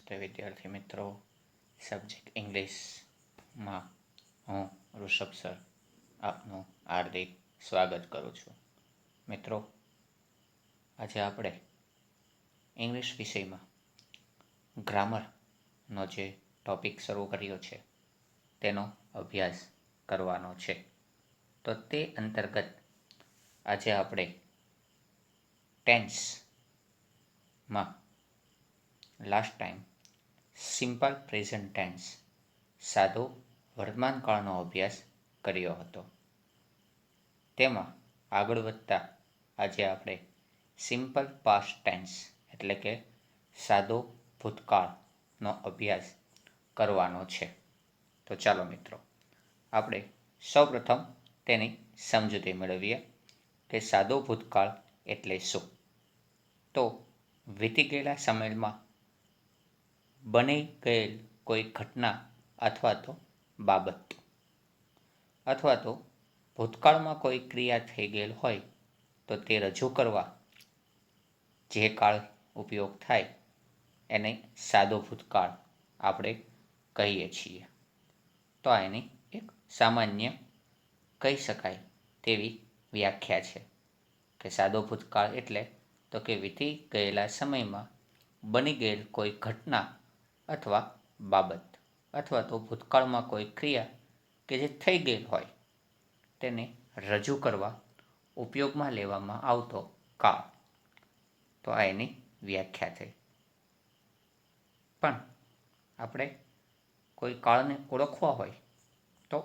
નમસ્તે વિદ્યાર્થી મિત્રો. સબ્જેક્ટ ઇંગ્લિશમાં હું ઋષભ સર આપનું હાર્દિક સ્વાગત કરું છું. મિત્રો, આજે આપણે ઇંગ્લિશ વિષયમાં ગ્રામરનો જે ટૉપિક શરૂ કર્યો છે તેનો અભ્યાસ કરવાનો છે. તો તે અંતર્ગત આજે આપણે ટેન્સમાં last time simple present tense સાદો વર્તમાનકાળનો અભ્યાસ કર્યો હતો. તેમાં આગળ વધતા આજે આપણે સિમ્પલ પાસ્ટ ટેન્સ એટલે કે સાદો ભૂતકાળનો અભ્યાસ કરવાનો છે. તો ચાલો મિત્રો, આપણે સૌપ્રથમ તેની સમજૂતી મેળવીએ કે સાદો ભૂતકાળ એટલે શું. તો વીતી ગયેલા સમયમાં બની ગયેલ કોઈ ઘટના અથવા તો બાબત અથવા તો ભૂતકાળમાં કોઈ ક્રિયા થઈ ગયેલ હોય તો તે રજૂ કરવા જે કાળ ઉપયોગ થાય એને સાદો ભૂતકાળ આપણે કહીએ છીએ. તો આ એની એક સામાન્ય કહી શકાય તેવી વ્યાખ્યા છે કે સાદો ભૂતકાળ એટલે તો કે વીતી ગયેલા સમયમાં બની ગયેલ કોઈ ઘટના અથવા બાબત અથવા તો ભૂતકાળમાં કોઈ ક્રિયા કે જે થઈ ગયેલ હોય તેને રજૂ કરવા ઉપયોગમાં લેવામાં આવતો કાળ. તો આ એની વ્યાખ્યા થઈ. પણ આપણે કોઈ કાળને ઓળખવા હોય તો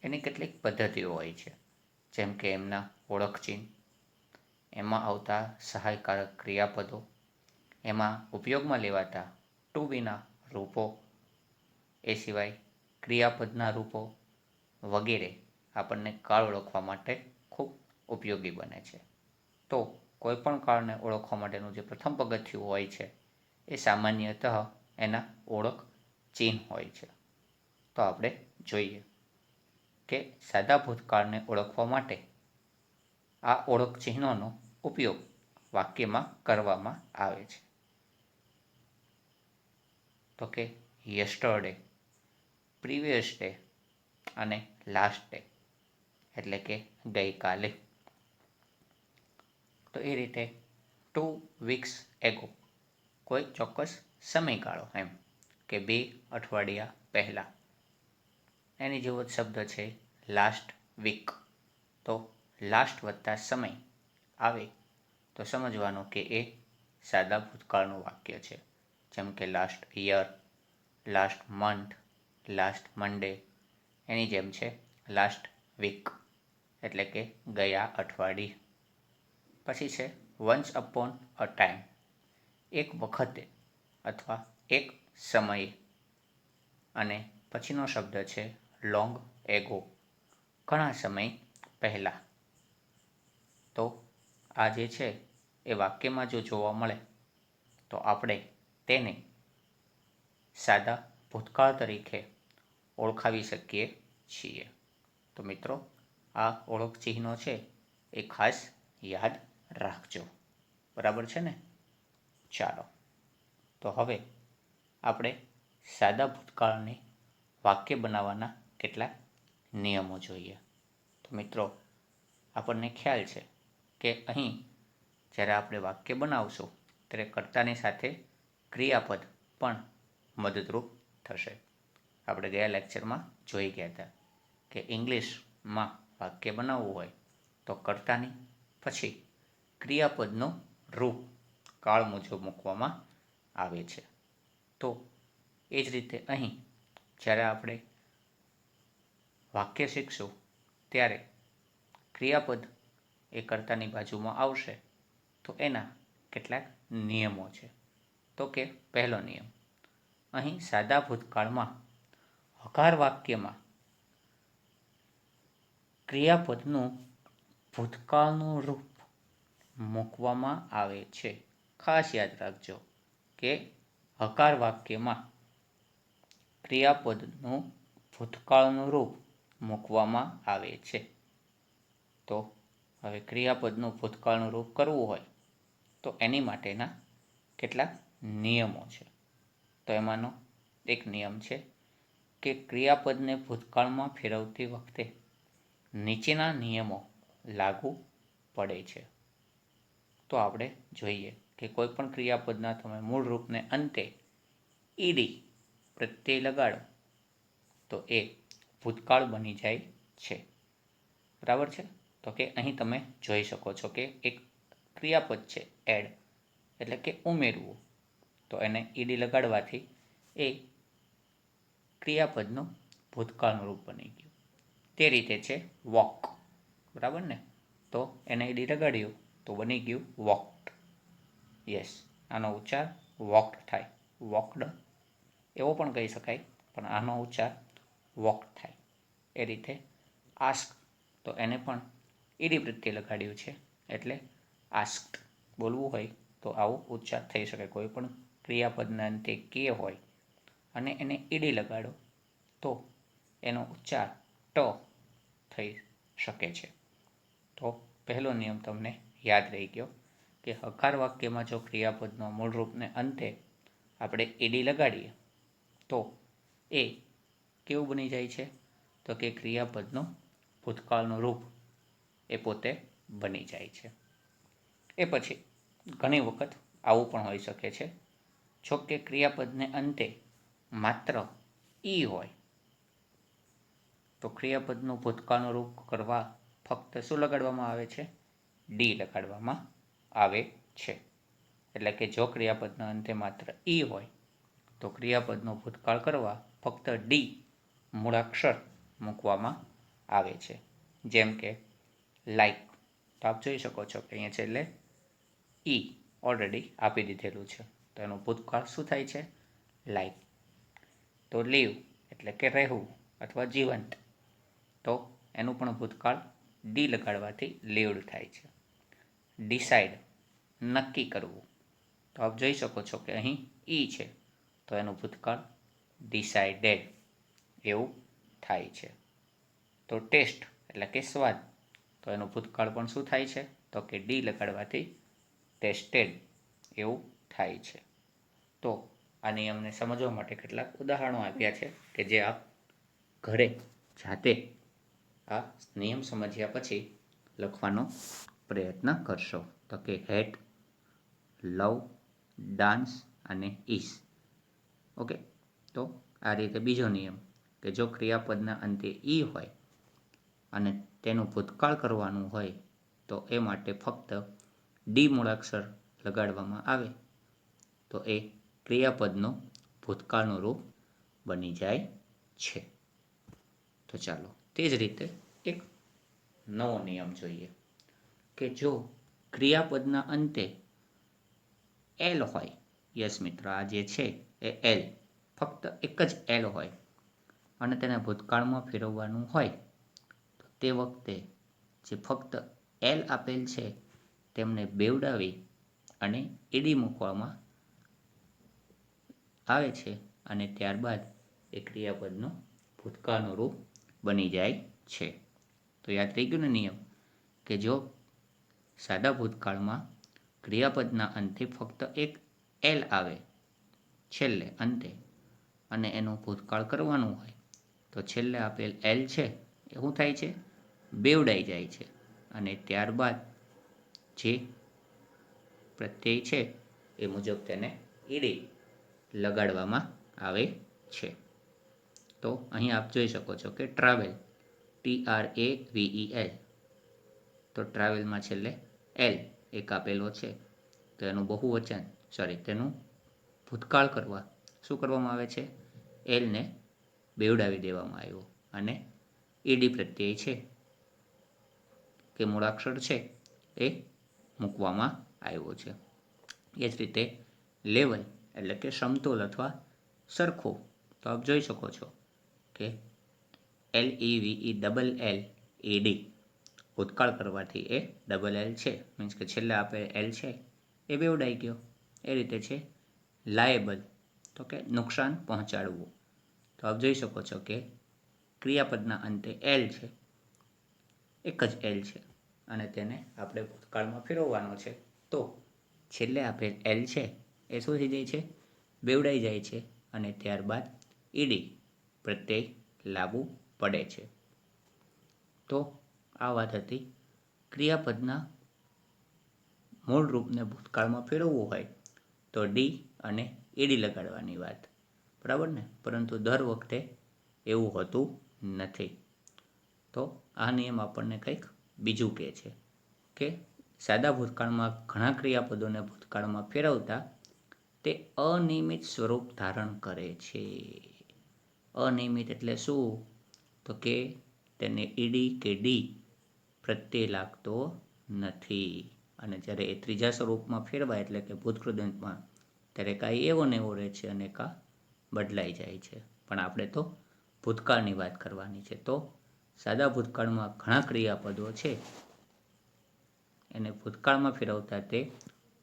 એની કેટલીક પદ્ધતિઓ હોય છે, જેમ કે એમના ઓળખચિહ્ન, એમાં આવતા સહાયકારક ક્રિયાપદો, એમાં ઉપયોગમાં લેવાતા ટુ બીના રૂપો, એ સિવાય ક્રિયાપદના રૂપો વગેરે આપણને કાળ ઓળખવા માટે ખૂબ ઉપયોગી બને છે. તો કોઈપણ કાળને ઓળખવા માટેનું જે પ્રથમ પગથિયું હોય છે એ સામાન્યતઃ એના ઓળખ ચિહ્ન હોય છે. તો આપણે જોઈએ કે સાદા ભૂતકાળને ઓળખવા માટે આ ઓળખ ચિહ્નોનો ઉપયોગ વાક્યમાં કરવામાં આવે છે. તો કે યસ્ટરડે, પ્રીવિયસ ડે અને લાસ્ટ ડે એટલે કે ગઈકાલે. તો એ રીતે 2 વીક્સ એગો કોઈ ચોક્કસ સમયગાળો, એમ કે 2 અઠવાડિયા પહેલાં. એની જેવો જ શબ્દ છે લાસ્ટ વીક. તો લાસ્ટ વત્તા સમય આવે તો સમજવાનું કે એ સાદા ભૂતકાળનું વાક્ય છે, જેમ કે last year, last month, last Monday. એની જેમ છે લાસ્ટ વીક એટલે કે ગયા અઠવાડિયે. પછી છે વન્સ અપોન અ ટાઈમ, એક વખતે અથવા એક સમયે. અને પછીનો શબ્દ છે લોંગ એગો, ઘણા સમય પહેલાં. તો આ જે છે એ વાક્યમાં જો જોવા મળે તો આપણે તેને સાદા ભૂતકાળ તરીકે ઓળખાવી શકીએ છીએ. તો મિત્રો, આ ઓળખ ચિહ્નો છે એ ખાસ યાદ રાખજો. બરાબર છે ને? ચાલો, તો હવે આપણે સાદા ભૂતકાળને વાક્ય બનાવવાના કેટલાક નિયમો જોઈએ. તો મિત્રો, આપણને ખ્યાલ છે કે અહીં જ્યારે આપણે વાક્ય બનાવશું ત્યારે કર્તાની સાથે ક્રિયાપદ પણ મદદરૂપ થશે. આપણે ગયા લેક્ચરમાં જોઈ ગયા હતા કે ઇંગ્લિશમાં વાક્ય બનાવવું હોય તો કર્તાની પછી ક્રિયાપદનું રૂપ કાળ મુજબ મૂકવામાં આવે છે. તો એ જ રીતે અહીં જ્યારે આપણે વાક્ય શીખશું ત્યારે ક્રિયાપદ એ કર્તાની બાજુમાં આવશે. તો એના કેટલાક નિયમો છે. તો કે પહેલો નિયમ, અહીં સાદા ભૂતકાળમાં હકાર વાક્યમાં ક્રિયાપદનું ભૂતકાળનું રૂપ મૂકવામાં આવે છે. ખાસ યાદ રાખજો કે હકાર વાક્યમાં ક્રિયાપદનું ભૂતકાળનું રૂપ મૂકવામાં આવે છે. તો હવે ક્રિયાપદનું ભૂતકાળનું રૂપ કરવું હોય તો એની માટેના કેટલાક નિયમો છે. તો એમાંનો એક નિયમ છે કે ક્રિયાપદને ભૂતકાળમાં ફેરવતી વખતે નીચેના નિયમો લાગુ પડે છે. તો આપણે જોઈએ કે કોઈ પણ ક્રિયાપદના તમે મૂળ રૂપને અંતે ઈડી પ્રત્યય લગાડો તો એ ભૂતકાળ બની જાય છે. બરાબર છે? તો કે અહીં તમે જોઈ શકો છો કે એક ક્રિયાપદ છે એડ, એટલે કે ઉમેરવું. તો એને ઈડી લગાડવાથી એ ક્રિયાપદનું ભૂતકાળનું રૂપ બની ગયું. તે રીતે છે વોક. બરાબર ને? તો એને ઈડી લગાડ્યું તો બની ગયું વોકડ. યસ, આનો ઉચ્ચાર વોકડ થાય. વોકડ એવો પણ કહી શકાય, પણ આનો ઉચ્ચાર વોકડ થાય. એ રીતે આસ્ક, તો એને પણ ઈડી પ્રત્યે લગાડ્યું છે એટલે આસ્ક્ડ બોલવું હોય તો આવો ઉચ્ચાર થઈ શકે. કોઈ પણ ક્રિયાપદના અંતે કે હોય અને એને ઈડી લગાડો તો એનો ઉચ્ચાર ટ થઈ શકે છે. તો પહેલો નિયમ તમને યાદ રહી ગયો કે હકાર વાક્યમાં જો ક્રિયાપદનો મૂળ રૂપને અંતે આપણે ઈડી લગાડીએ તો એ કેવું બની જાય છે? તો કે ક્રિયાપદનું ભૂતકાળનું રૂપ એ પોતે બની જાય છે. એ પછી ઘણી વખત આવું પણ હોઈ શકે છે, જો કે ક્રિયાપદને અંતે માત્ર ઈ હોય તો ક્રિયાપદનું ભૂતકાળનું રૂપ કરવા ફક્ત શું લગાડવામાં આવે છે? ડી લગાડવામાં આવે છે. એટલે કે જો ક્રિયાપદના અંતે માત્ર ઈ હોય તો ક્રિયાપદનો ભૂતકાળ કરવા ફક્ત ડી મૂળાક્ષર મૂકવામાં આવે છે. જેમ કે લાઈક, તો આપ જોઈ શકો છો કે અહીંયા છેલ્લે ઈ ઓલરેડી આપી દીધેલું છે, તો એનું ભૂતકાળ શું થાય છે? લાઈક. તો લીવ એટલે કે રહેવું અથવા જીવંત, તો એનું પણ ભૂતકાળ ડી લગાડવાથી લીવડ થાય છે. ડિસાઇડ નક્કી કરવું, તો આપ જોઈ શકો છો કે અહીં ઈ છે, તો એનું ભૂતકાળ ડિસાઇડેડ એવું થાય છે. તો ટેસ્ટ એટલે કે સ્વાદ, તો એનું ભૂતકાળ પણ શું થાય છે? તો કે ડી લગાડવાથી ટેસ્ટેડ એવું થાય છે. તો આ નિયમને સમજવા માટે કેટલાક ઉદાહરણો આપ્યા છે કે જે આપ ઘરે જાતે આ નિયમ સમજ્યા પછી લખવાનો પ્રયત્ન કરશો. તો કે હેટ, લવ, ડાન્સ અને ઈસ. ઓકે, તો આ રીતે બીજો નિયમ કે જો ક્રિયાપદના અંતે ઈ હોય અને તેનું ભૂતકાળ કરવાનું હોય તો એ માટે ફક્ત ડી મૂળાક્ષર લગાડવામાં આવે તો એ ક્રિયાપદનું ભૂતકાળનું રૂપ બની જાય છે. તો ચાલો તે જ રીતે એક નવો નિયમ જોઈએ કે જો ક્રિયાપદના અંતે એલ હોય, યસ મિત્ર, આ જે છે એ એલ, ફક્ત એક જ એલ હોય અને તેને ભૂતકાળમાં ફેરવવાનું હોય તો તે વખતે જે ફક્ત એલ આપેલ છે તેમને બેવડાવી અને ઈડી મૂકવામાં આવે છે અને ત્યારબાદ એ ક્રિયાપદનું ભૂતકાળનું રૂપ બની જાય છે. તો યાદ રહી ગયું ને નિયમ કે જો સાદા ભૂતકાળમાં ક્રિયાપદના અંતે ફક્ત એક એલ આવે છેલ્લે અંતે અને એનું ભૂતકાળ કરવાનું હોય તો છેલ્લે આપેલ એલ છે એ શું થાય છે? બેવડાઈ જાય છે અને ત્યારબાદ જે પ્રત્યય છે એ મુજબ તેને ઈડી લગાડવામાં આવે છે. તો અહીં આપ જોઈ શકો છો કે ટ્રાવેલ, TRAVEL, તો ટ્રાવેલમાં છેલ્લે એલ એક આપેલો છે તો એનું બહુવચન તેનું ભૂતકાળ કરવા શું કરવામાં આવે છે? એલને બેવડાવી દેવામાં આવ્યો અને ઈડી પ્રત્યય છે કે મૂળાક્ષર છે એ મૂકવામાં આવ્યો છે. એ જ રીતે લેવલ એટલે કે સમતોલ અથવા સરખો, તો આપ જોઈ શકો છો કે LEVELLED, ભૂતકાળ કરવાથી એ ડબલ એલ છે, મીન્સ કે છેલ્લે આપે એલ છે એ બેવડાઈ ગયો. એ રીતે છે લાયેબલ, તો કે નુકસાન પહોંચાડવું, તો આપ જોઈ શકો છો કે ક્રિયાપદના અંતે એલ છે, એક જ એલ છે અને તેને આપણે ભૂતકાળમાં ફેરવવાનો છે તો છેલ્લે આપેલ એલ છે એ શું થઈ જાય છે? બેવડાઈ જાય છે અને ત્યારબાદ ઈડી પ્રત્યય લાગુ પડે છે. તો આ વાત હતી ક્રિયાપદના મૂળ રૂપને ભૂતકાળમાં ફેરવવું હોય તો ડી અને ઈડી લગાડવાની વાત. બરાબર ને? પરંતુ દર વખતે એવું હોતું નથી. તો આ નિયમ આપણને કંઈક બીજું કહે છે કે સાદા ભૂતકાળમાં ઘણા ક્રિયાપદોને ભૂતકાળમાં ફેરવતા તે અનિયમિત સ્વરૂપ ધારણ કરે છે. અનિયમિત એટલે શું? તો કે તેને ઈડી કે ડી પ્રત્યય લાગતો નથી. અને જ્યારે એ ત્રીજા સ્વરૂપમાં ફેરવાય એટલે કે ભૂતકૃદંતમાં ત્યારે કાંઈ એવો ને એવો રહે છે અને કાં બદલાઈ જાય છે. પણ આપણે તો ભૂતકાળની વાત કરવાની છે. તો સાદા ભૂતકાળમાં ઘણા ક્રિયાપદો છે એને ભૂતકાળમાં ફેરવતા તે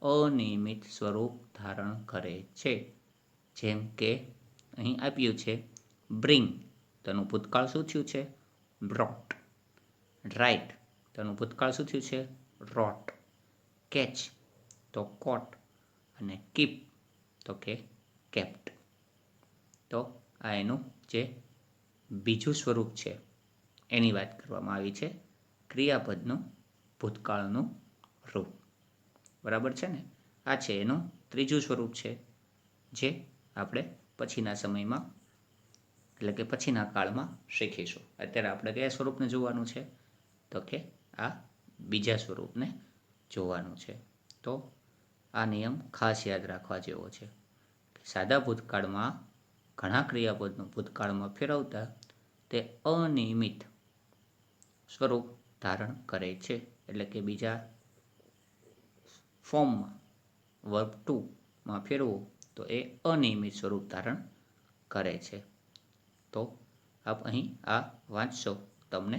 અનિયમિત સ્વરૂપ ધારણ કરે છે. જેમ કે અહીં આપ્યું છે બ્રિંગ, તેનું ભૂતકાળ શું થયું છે? બ્રોટ. રાઇટ, તેનું ભૂતકાળ શું થયું છે? રોટ. કેચ તો કોટ અને કીપ તો કે કેપ્ટ. તો આ એનું જે બીજું સ્વરૂપ છે એની વાત કરવામાં આવી છે, ક્રિયાપદનું ભૂતકાળનું રૂપ. બરાબર છે ને? આ છે એનું ત્રીજું સ્વરૂપ છે જે આપણે પછીના સમયમાં એટલે કે પછીના કાળમાં શીખીશું. અત્યારે આપણે કયા સ્વરૂપને જોવાનું છે? તો કે આ બીજા સ્વરૂપને જોવાનું છે. તો આ નિયમ ખાસ યાદ રાખવા જેવો છે. સાદા ભૂતકાળમાં ઘણા ક્રિયાપદનું ભૂતકાળમાં ફેરવતા તે અનિયમિત સ્વરૂપ ધારણ કરે છે. એટલે કે બીજા ફોર્મમાં વર્બ ટુમાં ફેરવું તો એ અનિયમિત સ્વરૂપ ધારણ કરે છે. તો આપ અહીં આ વાંચશો તમને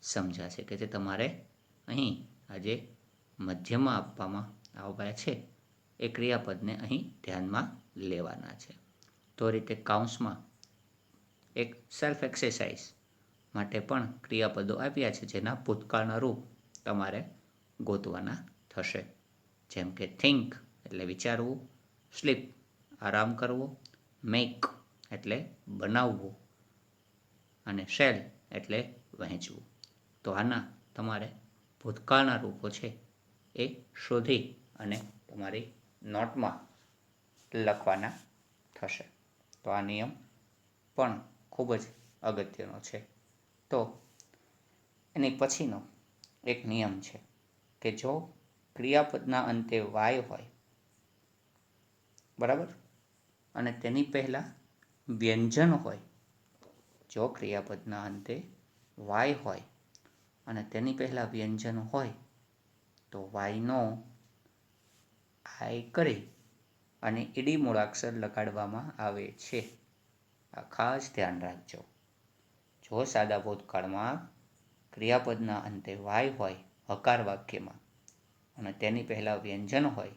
સમજાશે કે જે તમારે અહીં આજે મધ્યમાં આપવામાં આવ્યા છે એ ક્રિયાપદને અહીં ધ્યાનમાં લેવાના છે. તો રીતે કાઉન્સમાં એક સેલ્ફ એક્સરસાઇઝ માટે પણ ક્રિયાપદો આપ્યા છે જેના ભૂતકાળના રૂપ તમારે ગોતવાના થશે. જેમ કે થિંક એટલે વિચારવું, સ્લીપ આરામ કરવો, મેક એટલે બનાવવું અને શેર એટલે વહેંચવું. તો આના તમારે ભૂતકાળના રૂપો છે એ શોધી અને તમારી નોટમાં લખવાના થશે. તો આ નિયમ પણ ખૂબ જ અગત્યનો છે. તો એની પછીનો એક નિયમ છે કે જો ક્રિયાપદના અંતે વાય હોય, બરાબર, અને તેની પહેલાં વ્યંજન હોય, જો ક્રિયાપદના અંતે વાય હોય અને તેની પહેલાં વ્યંજન હોય તો વાયનો આય કરી અને ઈડી મૂળાક્ષર લગાડવામાં આવે છે. આ ખાસ ધ્યાન રાખજો. જો સાદા ભૂતકાળમાં ક્રિયાપદના અંતે વાય હોય હકાર વાક્યમાં અને તેની પહેલાં વ્યંજન હોય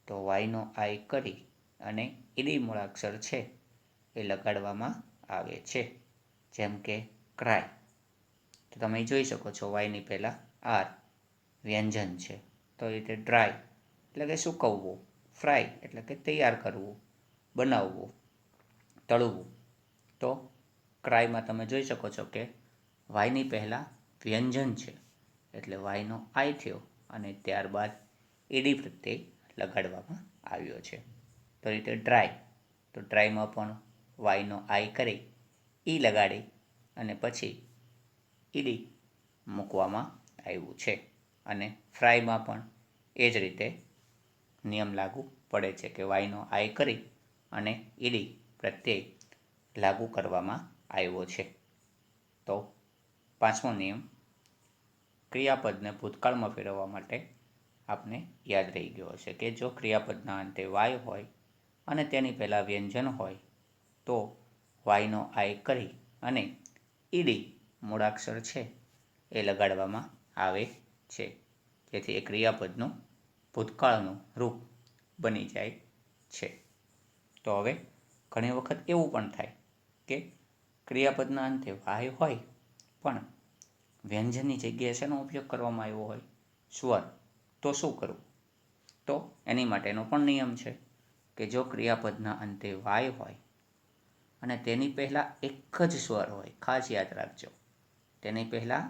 તો વાયનો આય કરી અને ઈડી મૂળાક્ષર છે એ લગાડવામાં આવે છે. જેમ કે ક્રાય, તો તમે જોઈ શકો છો વાયની પહેલાં આર વ્યંજન છે. તો એ રીતે ડ્રાય એટલે કે સૂકવવું, ફ્રાય એટલે કે તૈયાર કરવું, બનાવવું, તળવું. તો ક્રાયમાં તમે જોઈ શકો છો કે વાયની પહેલાં વ્યંજન છે એટલે વાયનો આય થયો અને ત્યારબાદ ઈડી પ્રત્યય લગાડવામાં આવ્યો છે. તો રીતે ડ્રાય, તો ડ્રાયમાં પણ વાયનો આય કરી ઈ લગાડી અને પછી ઈડી મૂકવામાં આવ્યું છે. અને ફ્રાયમાં પણ એ જ રીતે નિયમ લાગુ પડે છે કે વાયનો આય કરી અને ઈડી પ્રત્યય લાગુ કરવામાં આવ્યો છે. તો પાંચમો નિયમ ક્રિયાપદને ભૂતકાળમાં ફેરવવા માટે આપને યાદ રહી ગયો હશે કે જો ક્રિયાપદના અંતે વાય હોય અને તેની પહેલાં વ્યંજન હોય તો વાયનો આય કરી અને ઈડી મૂળાક્ષર છે એ લગાડવામાં આવે છે, જેથી એ ક્રિયાપદનું ભૂતકાળનું રૂપ બની જાય છે. તો હવે ઘણી વખત એવું પણ થાય કે ક્રિયાપદના અંતે વાય હોય પણ વ્યંજનની જગ્યાએ શેનો ઉપયોગ કરવામાં આવ્યો હોય? સ્વર. તો શું કરવું? તો એની માટેનો પણ નિયમ છે. કે જો ક્રિયાપદના અંતે વાય હોય અને તેની પહેલાં એક જ સ્વર હોય, ખાસ યાદ રાખજો, તેની પહેલાં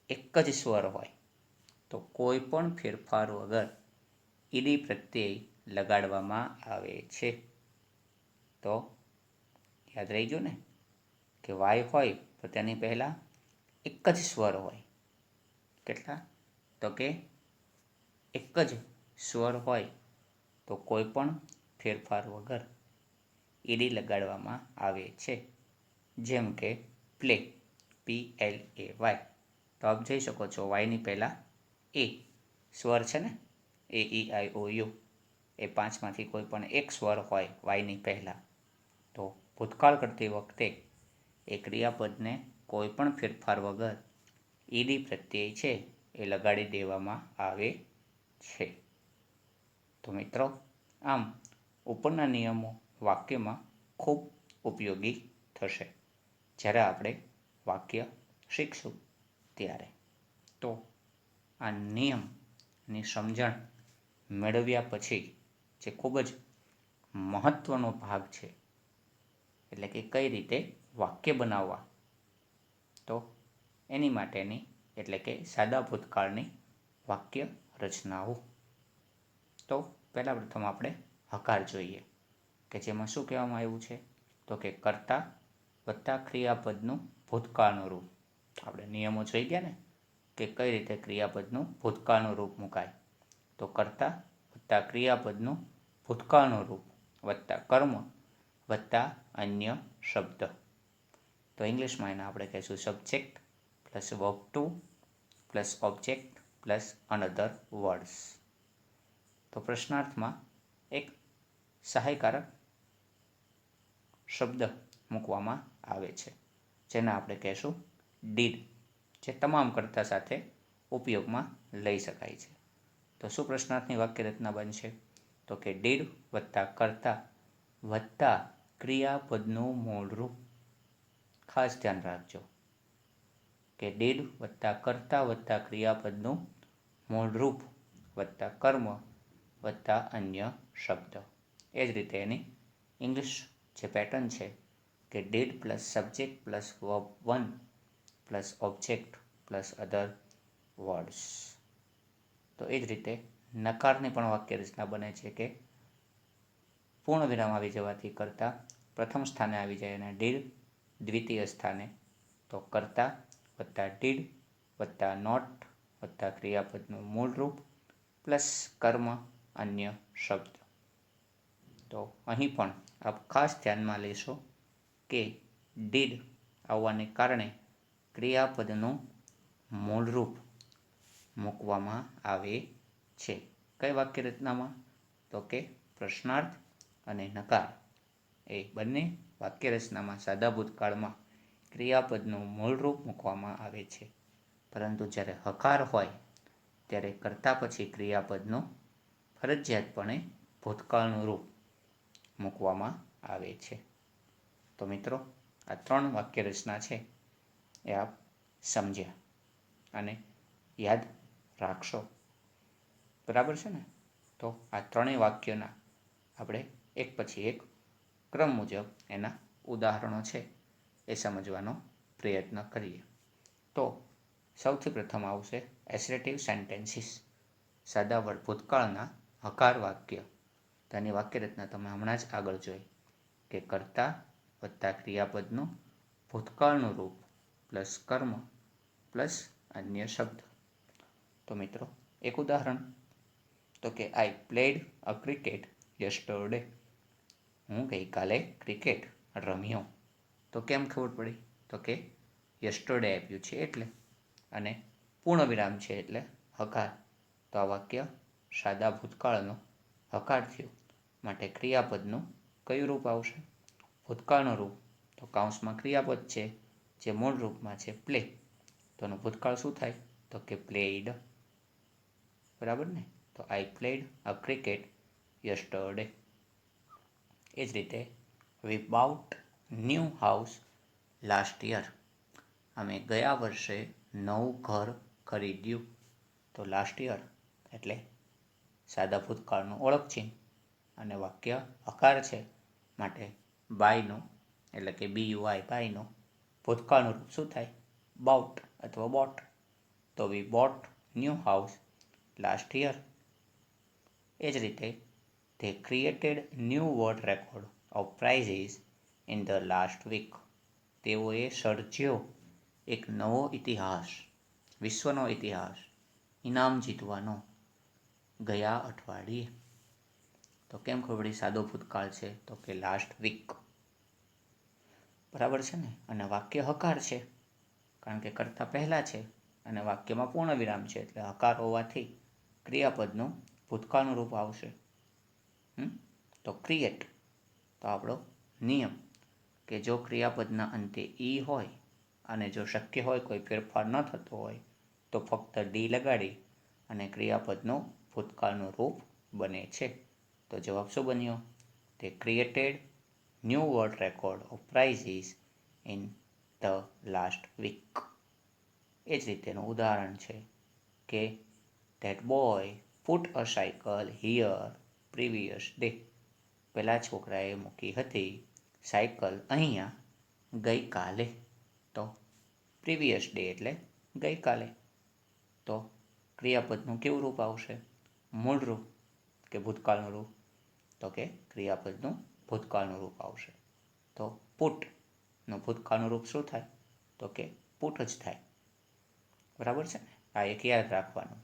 એક જ સ્વર હોય તો કોઈ પણ ફેરફાર વગર ઈડી પ્રત્યય લગાડવામાં આવે છે. તો યાદ રહી ગયું ને કે વાય હોય તો તેની પહેલાં એક જ સ્વર હોય. કેટલા? તો કે એક જ સ્વર હોય તો કોઈ પણ ફેરફાર વગર ઈડી લગાડવામાં આવે છે. જેમ કે પ્લે, PLAY. તો આપ જોઈ શકો છો વાયની પહેલાં એ સ્વર છે ને, AEIOU, એ પાંચમાંથી કોઈ પણ એક સ્વર હોય વાયની પહેલાં, તો ભૂતકાળ કરતી વખતે એ ક્રિયાપદને કોઈ પણ ફેરફાર વગર ઈડી પ્રત્યય છે એ લગાડી દેવામાં આવે છે. તો મિત્રો, આમ ઉપરના નિયમો વાક્યમાં ખૂબ ઉપયોગી થશે જ્યારે આપણે વાક્ય શીખશું ત્યારે. તો આ નિયમની સમજણ મેળવ્યા પછી જે ખૂબ જ મહત્ત્વનો ભાગ છે, એટલે કે કઈ રીતે વાક્ય બનાવવા, તો એની માટેની એટલે કે સાદા ભૂતકાળની વાક્ય રચનાઓ. તો પહેલાં પ્રથમ આપણે હકાર જોઈએ કે જેમાં શું કહેવામાં આવ્યું છે, તો કે કર્તા વત્તા ક્રિયાપદનું ભૂતકાળનું રૂપ. આપણે નિયમો જોઈ ગયા ને કે કઈ રીતે ક્રિયાપદનું ભૂતકાળનું રૂપ મુકાય. તો કર્તા વત્તા ક્રિયાપદનું ભૂતકાળનું રૂપ વત્તા કર્મ વત્તા અન્ય શબ્દ. તો ઇંગ્લિશમાં એને આપણે કહીશું subject plus verb two plus object plus another words. તો પ્રશ્નાર્થમાં એક સહાયકારક શબ્દ મૂકવામાં આવે છે જેને આપણે કહેશું ડીડ, જે તમામ કર્તા સાથે ઉપયોગમાં લઈ શકાય છે. તો શું પ્રશ્નાર્થની વાક્ય રચના બનશે, તો કે ડીડ વત્તા કર્તા વત્તા ક્રિયાપદનું મૂળ રૂપ. ખાસ ધ્યાન રાખજો કે ડીડ વત્તા કર્તા વત્તા ક્રિયાપદનું મૂળ રૂપ વત્તા કર્મ વત્તા અન્ય શબ્દ. એ જ રીતે એની ઇંગ્લિશ જે પેટર્ન છે કે did plus subject plus verb 1 plus object plus other words. તો એ જ રીતે નકારની પણ વાક્ય રચના બને છે કે પૂર્ણ વિરામ આવી જવાથી કર્તા પ્રથમ સ્થાને આવી જાય અને ડીડ દ્વિતીય સ્થાને. તો કર્તા વત્તા ડીડ વત્તા નોટ વત્તા ક્રિયાપદનું મૂળ રૂપ પ્લસ કર્મ અન્ય શબ્દ. તો અહીં પણ આપ ખાસ ધ્યાનમાં લેશો કે ડીડ આવવાને કારણે ક્રિયાપદનું મૂળરૂપ મૂકવામાં આવે છે. કઈ વાક્ય રચનામાં, તો કે પ્રશ્નાર્થ અને નકાર એ બંને વાક્ય રચનામાં સાદા ભૂતકાળમાં ક્રિયાપદનું મૂળરૂપ મૂકવામાં આવે છે. પરંતુ જ્યારે હકાર હોય ત્યારે કર્તા પછી ક્રિયાપદનું ફરજિયાતપણે ભૂતકાળનું રૂપ મૂકવામાં આવે છે. તો મિત્રો, આ 3 વાક્ય રચના છે એ આપ સમજ્યા અને યાદ રાખશો. બરાબર છે ને? તો આ 3 વાક્યોના આપણે એક પછી એક ક્રમ મુજબ એના ઉદાહરણો છે એ સમજવાનો પ્રયત્ન કરીએ. તો સૌથી પ્રથમ આવશે એસરેટિવ સેન્ટેન્સીસ, સાદા ભૂતકાળના હકાર વાક્ય. તેની વાક્ય રચના તમે હમણાં જ આગળ જોઈ કે કર્તા વત્તા ક્રિયાપદનું ભૂતકાળનું રૂપ પ્લસ કર્મ પ્લસ અન્ય શબ્દ. તો મિત્રો, એક ઉદાહરણ, તો કે આઈ પ્લેડ અ ક્રિકેટ યસ્ટરડે. હું ગઈકાલે ક્રિકેટ રમ્યો. તો કેમ ખબર પડી, તો કે યસ્ટરડે આપ્યું છે એટલે, અને પૂર્ણ વિરામ છે એટલે હકાર. તો આ વાક્ય સાદા ભૂતકાળનો હકાર થયું, માટે ક્રિયાપદનું કયું રૂપ આવશે, ભૂતકાળનું રૂપ. તો કૌંસમાં ક્રિયાપદ છે જે મૂળ રૂપમાં છે પ્લે, તો એનું ભૂતકાળ શું થાય, તો કે પ્લેડ. બરાબર ને? તો I played a cricket yesterday. એ જ રીતે we bought new house last year. અમે ગયા વર્ષે નવું ઘર ખરીદ્યું. તો લાસ્ટ યર એટલે સાદા ભૂતકાળનું ઓળખ ચિહ્ન અને વાક્ય હકાર છે માટે બાયનું એટલે કે BUI બાયનું ભૂતકાળનું રૂપ શું થાય? બાઉટ અથવા બોટ. તો we bought new house last year. એ જ રીતે they created new world record of prizes in the last week. તેઓએ સર્જ્યો એક નવો ઇતિહાસ, વિશ્વનો ઇતિહાસ, ઇનામ જીતવાનો ગયા અઠવાડિયે. તો કેમ ખબર પડી સાદો ભૂતકાળ છે? તો કે લાસ્ટ વીક. બરાબર છે ને? અને વાક્ય હકાર છે કારણ કે કરતા પહેલાં છે અને વાક્યમાં પૂર્ણ વિરામ છે એટલે હકાર હોવાથી ક્રિયાપદનું ભૂતકાળનું રૂપ આવશે. તો ક્રિએટ, તો આપણો નિયમ કે જો ક્રિયાપદના અંતે ઈ હોય અને જો શક્ય હોય કોઈ ફેરફાર ન થતો હોય તો ફક્ત ડી લગાડી અને ક્રિયાપદનું ભૂતકાળનું રૂપ બને છે. તો જવાબ શું બન્યો? તે created new world record of prizes in the last week. એ જ રીતેનું ઉદાહરણ છે કે that boy put a cycle here previous day. પેલા છોકરાએ મૂકી હતી સાયકલ અહીંયા ગઈકાલે. તો પ્રીવિયસ ડે એટલે ગઈકાલે. તો ક્રિયાપદનું કેવું રૂપ આવશે? મૂળ રૂપ કે ભૂતકાળનું રૂપ? તો કે ક્રિયાપદનું ભૂતકાળનું રૂપ આવશે. તો પુટનું ભૂતકાળનું રૂપ શું થાય? તો કે પુટ જ થાય. બરાબર છે ને? આ એક યાદ રાખવાનું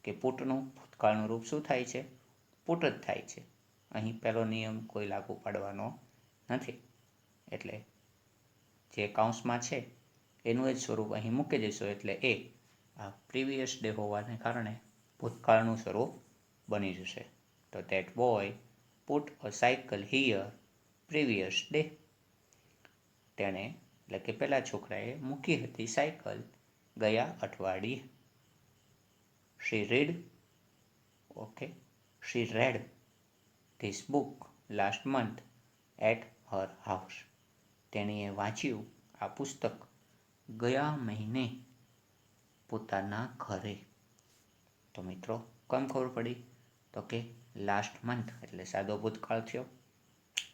કે પુટનું ભૂતકાળનું રૂપ શું થાય છે? પુટ જ થાય છે. અહીં પહેલો નિયમ કોઈ લાગુ પાડવાનો નથી. એટલે જે કૌંસમાં છે એનું જ સ્વરૂપ અહીં મૂકી દઈશું એટલે એ આ પ્રીવિયસ ડે હોવાને કારણે ભૂતકાળનું સ્વરૂપ બની જશે. તો that boy put a cycle here previous day. તેણે એટલે કે પેલા છોકરાએ મૂકી હતી સાયકલ ગયા અઠવાડિયે. She read she read this book last month at her house. તેણીએ વાંચ્યું આ પુસ્તક ગયા મહિને પોતાના ઘરે. તો મિત્રો કેમ ખબર પડી? તો કે લાસ્ટ મંથ એટલે સાદો ભૂતકાળ થયો.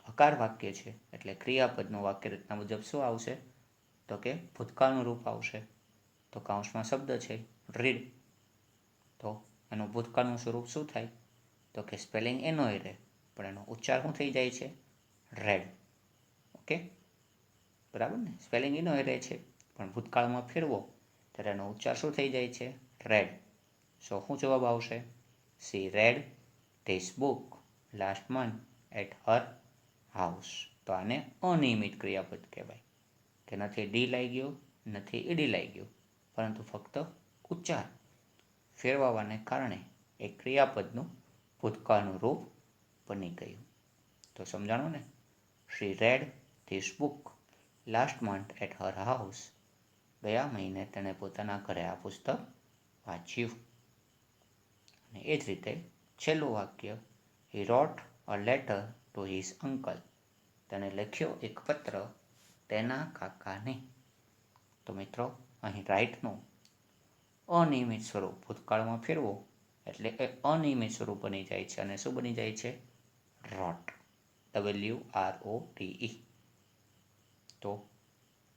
હકાર વાક્ય છે એટલે ક્રિયાપદનું વાક્ય રચના મુજબ શું આવશે? તો કે ભૂતકાળનું રૂપ આવશે. તો કૌંસમાં શબ્દ છે રીડ, તો એનું ભૂતકાળનું સ્વરૂપ શું થાય? તો કે સ્પેલિંગ એનો એ રહે પણ એનો ઉચ્ચાર શું થઈ જાય છે? રેડ. ઓકે, બરાબર ને? સ્પેલિંગ એનો એ રહે છે પણ ભૂતકાળમાં ફેરવો ત્યારે એનો ઉચ્ચાર શું થઈ જાય છે? રેડ. સો શું જવાબ આવશે? She read this book last month at her house. તો આને અનિયમિત ક્રિયાપદ કહેવાય કે નથી ડી લાગ્યો નથી ઈડી લાગ્યો પરંતુ ફક્ત ઉચ્ચાર ફેરવાવાને કારણે એ ક્રિયાપદનું ભૂતકાળનું રૂપ બની ગયું. તો સમજાણું ને? She read this book last month at her house. ગયા મહિને તેણે પોતાના ઘરે આ પુસ્તક વાંચ્યું. અને એ જ રીતે છેલ્લું વાક્ય he wrote a letter to his uncle. તેણે લખ્યો એક પત્ર તેના કાકાને. તો મિત્રો અહીં રાઇટનું અનિયમિત સ્વરૂપ ભૂતકાળમાં ફેરવો એટલે એ અનિયમિત સ્વરૂપ બની જાય છે અને શું બની જાય છે? રોટ. WROTE. તો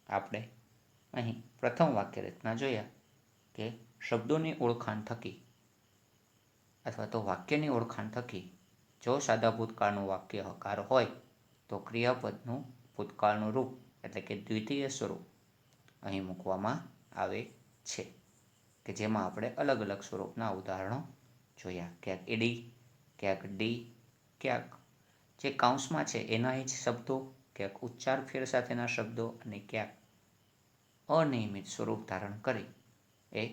આપણે અહીં પ્રથમ વાક્ય રચના જોયા કે શબ્દોની ઓળખાણ થકી અથવા તો વાક્યની ઓળખાણ થકી જો સાદા ભૂતકાળનું વાક્ય હકાર હોય તો ક્રિયાપદનું ભૂતકાળનું રૂપ એટલે કે દ્વિતીય સ્વરૂપ અહીં મૂકવામાં આવે છે કે જેમાં આપણે અલગ અલગ સ્વરૂપના ઉદાહરણો જોયા. ક્યાંક ઈડી, ક્યાંક ડી, ક્યાંક જે કૌંસમાં છે એના જ શબ્દો, ક્યાંક ઉચ્ચાર ફેર સાથેના શબ્દો અને ક્યાંક અનિયમિત સ્વરૂપ ધારણ કરી એ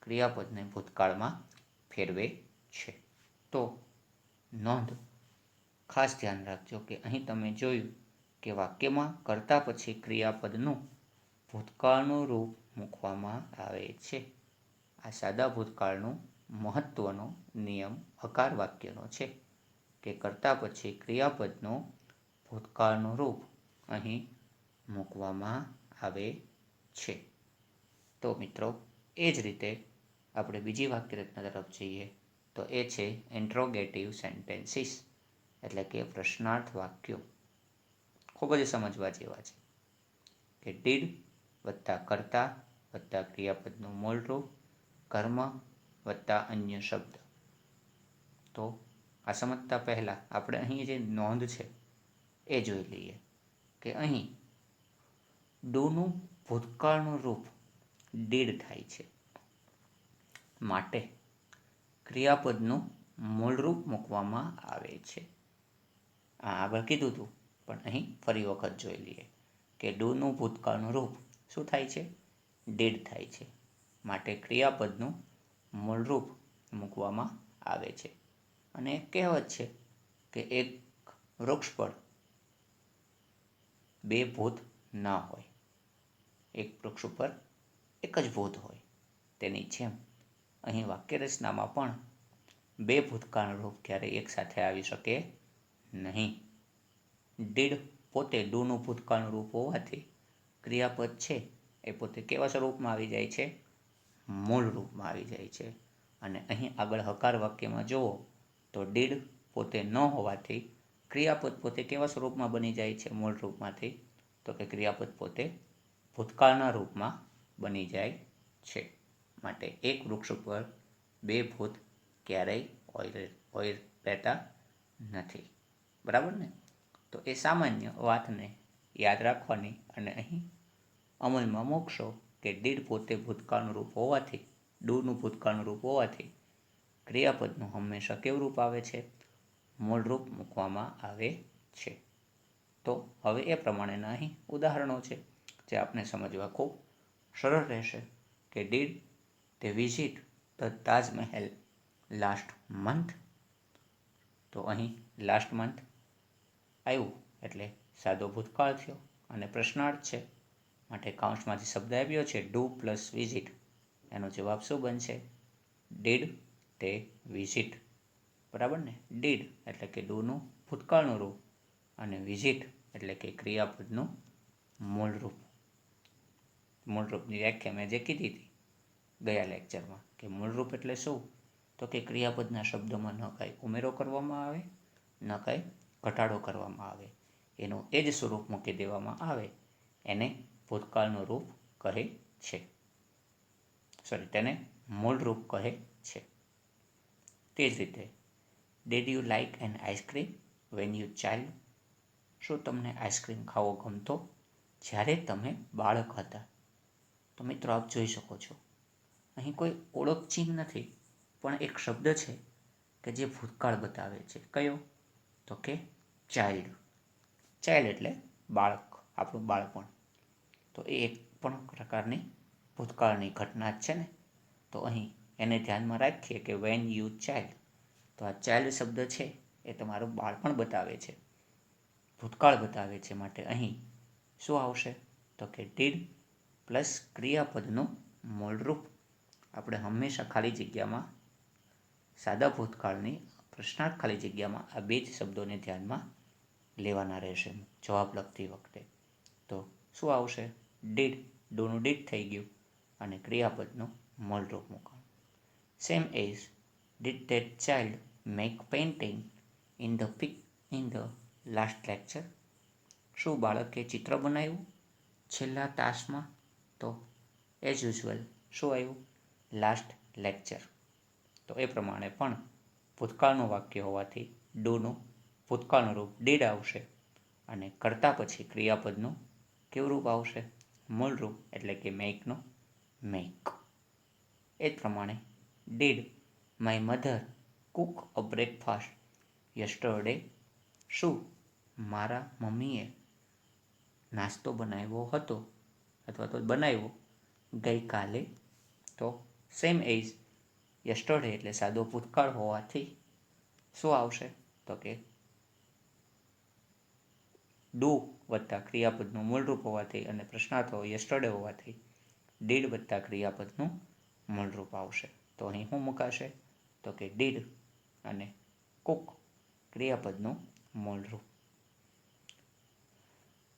ક્રિયાપદને ભૂતકાળમાં ફેરવે છે. તો નોંધ, ખાસ ધ્યાન રાખજો કે અહીં તમે જોયું કે વાક્યમાં કરતા પછી ક્રિયાપદનું ભૂતકાળનું રૂપ મૂકવામાં આવે છે. આ સાદા ભૂતકાળનું મહત્વનો નિયમ હકાર વાક્યનો છે કે કરતા પછી ક્રિયાપદનું ભૂતકાળનું રૂપ અહીં મૂકવામાં આવે છે. તો મિત્રો એ જ રીતે આપણે બીજી વાક્ય રચના તરફ જઈએ તો એ છે ઇન્ટ્રોગેટિવ સેન્ટેન્સીસ. એટલે કે પ્રશ્નાર્થ વાક્યો ખૂબ જ સમજવા જેવા છે કે ડીડ વત્તા કર્તા વત્તા ક્રિયાપદનું મૂળ રૂપ કર્મ વત્તા અન્ય શબ્દ. તો આ સમજતા પહેલાં આપણે અહીં જે નોંધ છે એ જોઈ લઈએ કે અહીં ડુનું ભૂતકાળનું રૂપ ડીડ થાય છે, માટે ક્રિયાપદનું મૂળ રૂપ મૂકવામાં આવે છે. આગળ કીધું હતું પણ અહીં ફરી વખત જોઈ લઈએ કે ડુનું ભૂતકાળનું રૂપ શું થાય છે? ડીડ થાય છે, માટે ક્રિયાપદનું મૂળ રૂપ મૂકવામાં આવે છે. અને એક કહેવત છે કે એક વૃક્ષ પર બે ભૂત ના હોય, એક વૃક્ષ ઉપર એક જ ભૂત હોય. તેની જેમ અહીં વાક્યરચનામાં પણ બે ભૂતકાળનું રૂપ ક્યારેય એકસાથે આવી શકે નહીં. ડીડ પોતે ડુનું ભૂતકાળનું રૂપ હોવાથી ક્રિયાપદ છે એ પોતે કેવા સ્વરૂપમાં આવી જાય છે? મૂળ રૂપમાં આવી જાય છે. અને અહીં આગળ હકાર વાક્યમાં જુઓ તો ડીડ પોતે ન હોવાથી ક્રિયાપદ પોતે કેવા સ્વરૂપમાં બની જાય છે મૂળ રૂપમાંથી? તો કે ક્રિયાપદ પોતે ભૂતકાળના રૂપમાં બની જાય છે. માટે એક વૃક્ષ ઉપર બે ભૂત ક્યારેય રહેતા નથી. બરાબર ને? તો એ સામાન્ય વાતને યાદ રાખવાની અને અહીં અમલમાં મૂકશો કે ડીડ પોતે ભૂતકાળનું રૂપ હોવાથી, ડુનું ભૂતકાળનું રૂપ હોવાથી ક્રિયાપદનું હંમેશા કેવું રૂપ આવે છે? મૂળ રૂપ મૂકવામાં આવે છે. તો હવે એ પ્રમાણેના અહીં ઉદાહરણો છે જે આપણે સમજવા ખૂબ સરળ રહેશે કે ડીડ તે visit the Taj Mahal last month? તો અહીં લાસ્ટ મંથ આવ્યું એટલે સાદો ભૂતકાળ થયો અને પ્રશ્નાર્થ છે, માટે કાઉન્સમાંથી શબ્દ આવ્યો છે ડુ પ્લસ વિઝિટ. એનો જવાબ શું બનશે? ડીડ તે વિઝિટ. બરાબર ને? ડીડ એટલે કે ડુનું ભૂતકાળનું રૂપ અને વિઝિટ એટલે કે ક્રિયાપદનું મૂળ રૂપ. મૂળ રૂપની વ્યાખ્યા મેં જે કીધી હતી ગયા લેક્ચરમાં કે મૂળ રૂપ એટલે શું? તો કે ક્રિયાપદના શબ્દોમાં ન કાંઈ ઉમેરો કરવામાં આવે, ન કાંઈ ઘટાડો કરવામાં આવે, એનું એ જ સ્વરૂપ મૂકી દેવામાં આવે, એને ભૂતકાળનું રૂપ કહે છે. તેને મૂળ રૂપ કહે છે. તે જ રીતે did you like an ice cream when you child? શું તમને આઈસ્ક્રીમ ખાવો ગમતો જ્યારે તમે બાળક હતા? તો મિત્રો આપ જોઈ શકો છો અહીં કોઈ ઓળખ ચિહ્ન નથી, પણ એક શબ્દ છે કે જે ભૂતકાળ બતાવે છે. કયો? તો કે ચાઇલ્ડ. ચાઇલ્ડ એટલે બાળક, આપણું બાળપણ. તો એ એક પણ પ્રકારની ભૂતકાળની ઘટના જ છે ને. તો અહીં એને ધ્યાનમાં રાખીએ કે વેન યુ ચાઇલ્ડ, તો આ ચાઇલ્ડ શબ્દ છે એ તમારું બાળપણ બતાવે છે, ભૂતકાળ બતાવે છે. માટે અહીં શું આવશે? તો કે ડીડ પ્લસ ક્રિયાપદનું મૂળ રૂપ. આપણે હંમેશા ખાલી જગ્યામાં સાદા ભૂતકાળની પ્રશ્નાર્થ ખાલી જગ્યામાં આ બે જ શબ્દોને ધ્યાનમાં લેવાના રહેશે જવાબ લખતી વખતે. તો શું આવશે? ડીડ, ડુનું ડીડ થઈ ગયું અને ક્રિયાપદનું મૂળ રૂપ મૂકવાનું. Same as did that child make painting in the last lecture? શું બાળકે ચિત્ર બનાવ્યું છેલ્લા તાસમાં? તો એઝ યુઝ્યુઅલ શું આવ્યું? Last lecture. તો એ પ્રમાણે પણ ભૂતકાળનું વાક્ય હોવાથી ડુનું ભૂતકાળનું રૂપ ડીડ આવશે અને કરતા પછી ક્રિયાપદનું કેવું રૂપ આવશે? મૂળ રૂપ એટલે કે મેકનું મેક. એ જ પ્રમાણે did my mother Cook a breakfast yesterday? શું મારા મમ્મીએ નાસ્તો બનાવ્યો હતો અથવા તો બનાવ્યો ગઈકાલે? તો સેમ એઝ યસ્ટરડે એટલે સાદો ભૂતકાળ હોવાથી શું આવશે? તો કે ડુ વત્તા ક્રિયાપદનું મૂળ રૂપ હોવાથી અને પ્રશ્નાર્થ યસ્ટરડે હોવાથી ડીડ વત્તા ક્રિયાપદનું મૂળ રૂપ આવશે. તો અહીં શું મુકાશે? તો કે ડીડ અને કુક ક્રિયાપદનું મૂળ રૂપ.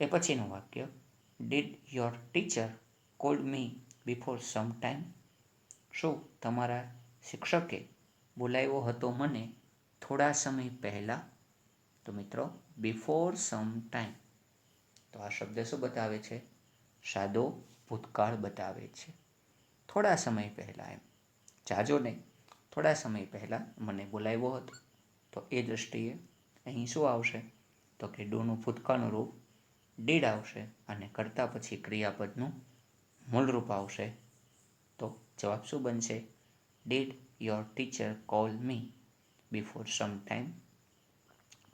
એ પછીનું વાક્ય did your teacher cold me before some time? શું તમારા શિક્ષકે બોલાવ્યો હતો મને થોડા સમય પહેલાં? તો મિત્રો બિફોર સમ ટાઈમ, તો આ શબ્દ શું બતાવે છે? સાદો ભૂતકાળ બતાવે છે. થોડા સમય પહેલાં, એમ જાજો નહીં, થોડા સમય પહેલાં મને બોલાવ્યો હતો. તો એ દૃષ્ટિએ અહીં શું આવશે? તો કે ડુનું ભૂતકાળનું રૂપ ડીડ આવશે અને કરતા પછી ક્રિયાપદનું મૂળ રૂપ આવશે. તો જવાબ શું બનશે? Did your teacher call me before some time?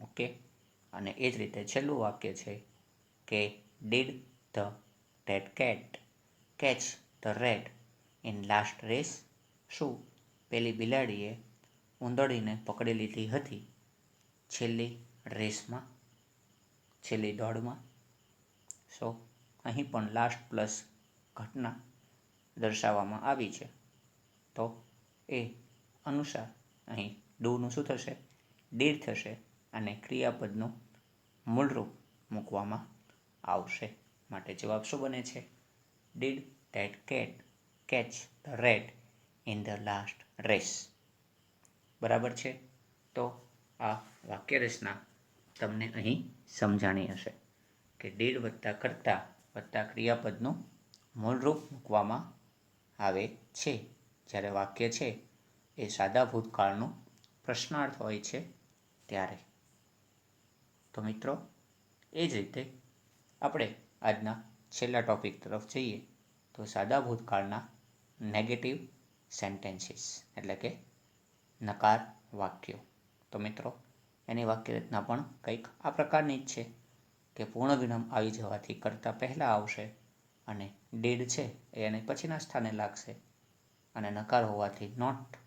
Okay. અને એ જ રીતે છેલ્લું વાક્ય છે કે did the red cat catch the rat in last race? શું પેલી બિલાડીએ ઉંદરડીને પકડી લીધી હતી છેલ્લી રેસમાં, છેલ્લી દોડમાં? સો અહીં પણ લાસ્ટ પ્લસ ઘટના દર્શાવવામાં આવી છે. તો એ અનુસાર અહીં ડુનું શું થશે? ડીડ થશે અને ક્રિયાપદનું મૂળરૂપ મૂકવામાં આવશે. માટે જવાબ શું બને છે? Did that cat catch the rat in the last race. બરાબર છે? તો આ વાક્યરચના તમને અહીં સમજાણી હશે કે ડીડ વત્તા કર્તા વત્તા ક્રિયાપદનું મૂળરૂપ મૂકવામાં આવે છે જ્યારે વાક્ય છે એ સાદા ભૂતકાળનો પ્રશ્નાર્થ હોય છે ત્યારે. તો મિત્રો એ જ રીતે આપણે આજના છેલ્લા ટોપિક તરફ જઈએ તો સાદા ભૂતકાળના નેગેટિવ સેન્ટેન્સીસ એટલે કે નકાર વાક્યો. તો મિત્રો એની વાક્યરચના પણ કંઈક આ પ્રકારની જ છે કે પૂર્ણ વિરામ આવી જવાથી કરતાં પહેલાં આવશે અને ડીડ છે એ એને પછીના સ્થાને લાગશે અને નકાર હોવાથી નોટ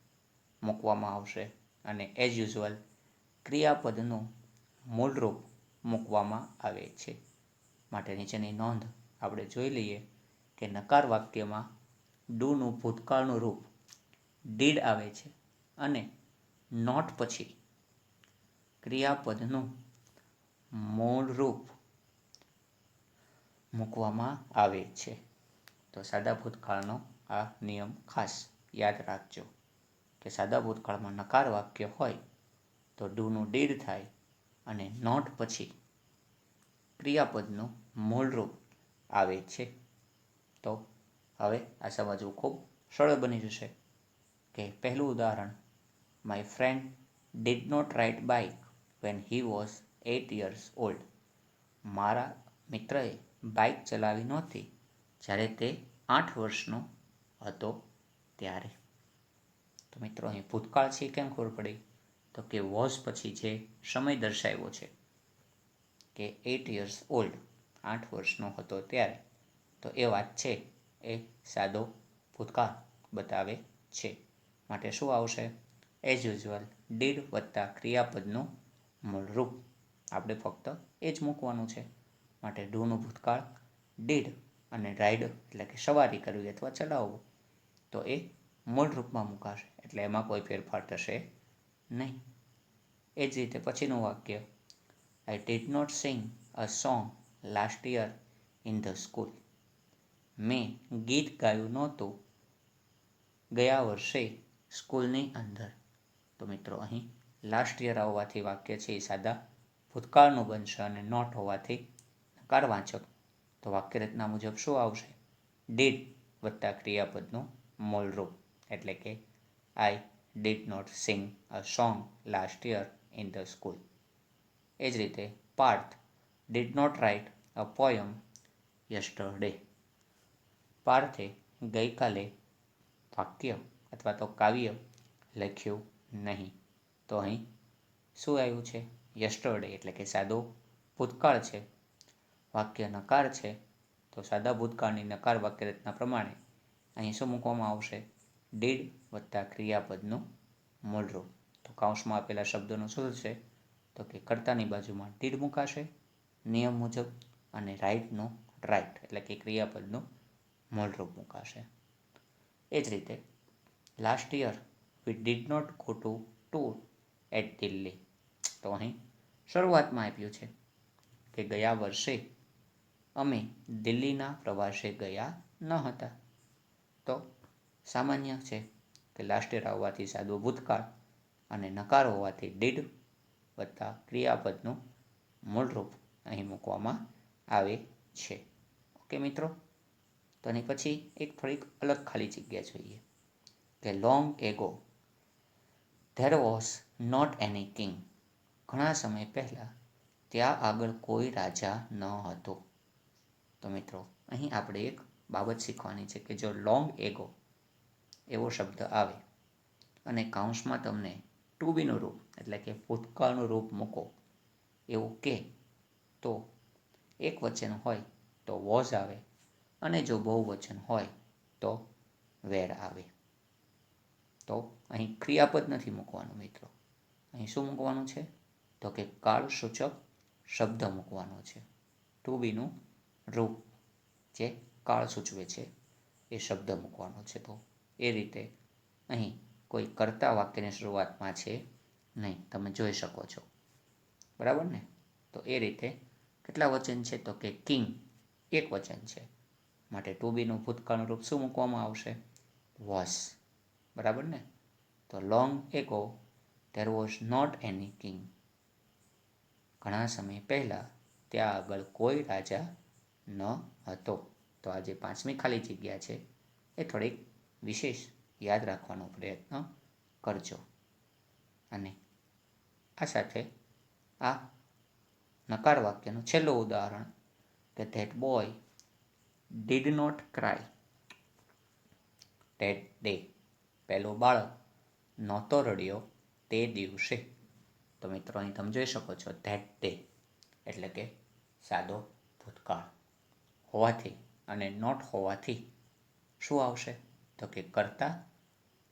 મૂકવામાં આવશે અને એઝ યુઝ્યુઅલ ક્રિયાપદનું મૂળરૂપ મૂકવામાં આવે છે. માટે નીચેની નોંધ આપણે જોઈ લઈએ કે નકાર વાક્યમાં ડુનું ભૂતકાળનું રૂપ ડીડ આવે છે અને નોટ પછી ક્રિયાપદનું મૂળરૂપ મૂકવામાં આવે છે. તો સાદા ભૂતકાળનો આ નિયમ ખાસ યાદ રાખજો કે સાદા ભૂતકાળમાં નકાર વાક્ય હોય તો ડુનું ડીડ થાય અને નોટ પછી ક્રિયાપદનું મૂળરૂપ આવે છે. તો હવે આ સમજવું ખૂબ સરળ બની જશે કે પહેલું ઉદાહરણ, my friend did not ride bike when he was 8 years old. મારા મિત્રએ બાઇક ચલાવી નહોતી જ્યારે તે 8 વર્ષનો હતો ત્યારે. તો મિત્રો અહીં ભૂતકાળ છે કેમ ખબર પડી? તો કે વોઝ પછી જે સમય દર્શાવ્યો છે કે 8 years old, 8 વર્ષનો હતો ત્યારે, તો એ વાત છે એ સાદો ભૂતકાળ બતાવે છે. માટે શું આવશે? એઝ યુઝ્યુઅલ ડીડ વત્તા ક્રિયાપદનું મૂળરૂપ. આપણે ફક્ત એ જ મૂકવાનું છે. માટે ડુનું ભૂતકાળ ડીડ અને રાઇડ એટલે કે સવારી કરવી અથવા ચલાવવું, તો એ મૂળ રૂપમાં મુકાશે એટલે એમાં કોઈ ફેરફાર થશે નહીં. એ જ રીતે પછીનું વાક્ય, I did not sing a song last year in the school. મેં ગીત ગાયું નહોતું ગયા વર્ષે સ્કૂલની અંદર. તો મિત્રો અહીં લાસ્ટ યર આવવાથી વાક્ય છે એ સાદા ભૂતકાળનું બનશે અને નોટ હોવાથી નકારવાચક. તો વાક્યરચના મુજબ શું આવશે? ડીડ વત્તા ક્રિયાપદનું મૂળરૂપ એટલે કે I did not sing a song last year in the school. એ જ રીતે Parth did not write a poem yesterday. પાર્થે ગઈકાલે વાક્ય અથવા તો કાવ્ય લખ્યું નહીં. તો અહીં શું આવ્યું છે? યસ્ટરડે એટલે કે સાદો ભૂતકાળ છે. વાક્ય નકાર છે તો સાદા ભૂતકાળની નકાર વાક્યરચના પ્રમાણે અહીં શું મૂકવામાં આવશે? ડીડ વત્તા ક્રિયાપદનું મૂળરૂપ. તો કૌંસમાં આપેલા શબ્દોનું શું થશે? તો કે કર્તાની બાજુમાં ડીડ મુકાશે નિયમ મુજબ અને રાઇટનું રાઇટ એટલે કે ક્રિયાપદનું મૂળરૂપ મુકાશે. એ જ રીતે last year we did not go to tour at Delhi. તો અહીં શરૂઆતમાં આપ્યું છે કે ગયા વર્ષે અમે દિલ્હીના પ્રવાસે ગયા ન હતા. તો સામાન્ય છે કે લાસ્ટ યર આવવાથી સાદું ભૂતકાળ અને નકાર હોવાથી ડીડ વત્તા ક્રિયાપદનું મૂળરૂપ અહીં મૂકવામાં આવે છે. ઓકે મિત્રો, તો એની પછી એક થોડીક અલગ ખાલી જગ્યા જોઈએ કે long ago there was not any king. ઘણા સમય પહેલાં ત્યાં આગળ કોઈ રાજા ન હતો. તો મિત્રો અહીં આપણે એક બાબત શીખવાની છે કે જો લોંગ એગો એવો શબ્દ આવે અને કાઉન્સમાં તમને ટુ બીનું રૂપ એટલે કે ભૂતકાળનું રૂપ મૂકો એવું કે તો એક વચન હોય તો વોઝ આવે અને જો બહુવચન હોય તો વેર આવે. તો અહીં ક્રિયાપદ નથી મૂકવાનું મિત્રો. અહીં શું મૂકવાનું છે તો કે કાળસૂચક શબ્દ મૂકવાનો છે. ટુ બીનું રૂપ જે કાળ સૂચવે છે એ શબ્દ મૂકવાનો છે. તો એ રીતે અહીં કોઈ કર્તા વાક્યની શરૂઆતમાં છે નહીં, તમે જોઈ શકો છો. બરાબર ને? તો એ રીતે કેટલા વચન છે તો કે કિંગ એક વચન છે, માટે ટુ બીનું ભૂતકાળનું રૂપ શું મૂકવામાં આવશે? વોઝ. બરાબર ને? તો long ago there was not any king. ઘણા સમય પહેલાં ત્યાં આગળ કોઈ રાજા ન હતો. તો આ જે 5મી ખાલી જગ્યા છે એ થોડીક વિશેષ યાદ રાખવાનો પ્રયત્ન કરજો. અને આ સાથે આ નકાર વાક્યનું છેલ્લું ઉદાહરણ કે that boy did not cry that day. પહેલું બાળક નહોતો રડ્યો તે દિવસે. તો મિત્રો અહીં તમે જોઈ શકો છો ધેટ ડે એટલે કે સાદો ભૂતકાળ હોવાથી અને નોટ હોવાથી શું આવશે તો કે કર્તા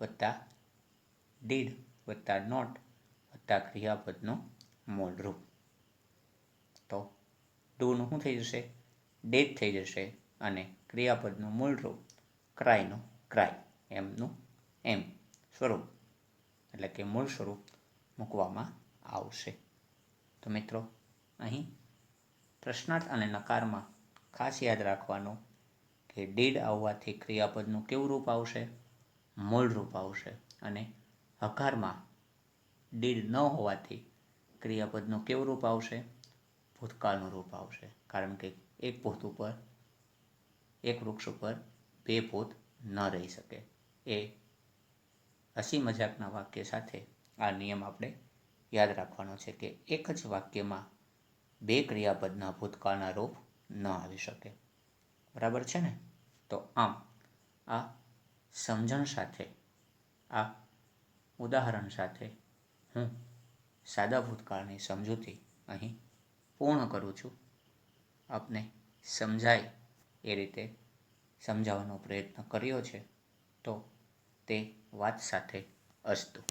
વત્તા ડીડ વત્તા નોટ વત્તા ક્રિયાપદનું મૂળરૂપ. તો ડુનું શું થઈ જશે? ડેડ થઈ જશે અને ક્રિયાપદનું મૂળરૂપ ક્રાયનું ક્રાય, એમનું એમ સ્વરૂપ એટલે કે મૂળ સ્વરૂપ મૂકવામાં આવશે. તો મિત્રો અહીં પ્રશ્નાર્થ અને નકારમાં ખાસ યાદ રાખવાનું કે ડીડ આવવાથી ક્રિયાપદનું કેવું રૂપ આવશે? મૂળ રૂપ આવશે. અને હકારમાં ડીડ ન હોવાથી ક્રિયાપદનું કેવું રૂપ આવશે? ભૂતકાળનું રૂપ આવશે. કારણ કે એક વૃક્ષ ઉપર 2 ભૂત ન રહી શકે. એ હસી મજાકના વાક્ય સાથે આ નિયમ આપણે યાદ રાખવાનો છે કે એક જ વાક્યમાં 2 ક્રિયાપદના ભૂતકાળના રૂપ ન આવી શકે. બરાબર છે ને? તો આમ આ સમજણ સાથે, આ ઉદાહરણ સાથે હું સાદા ભૂતકાળની સમજૂતી અહીં પૂર્ણ કરું છું. આપને સમજાય એ રીતે સમજાવવાનો પ્રયત્ન કર્યો છે. તો તે વાત સાથે અસ્તુ.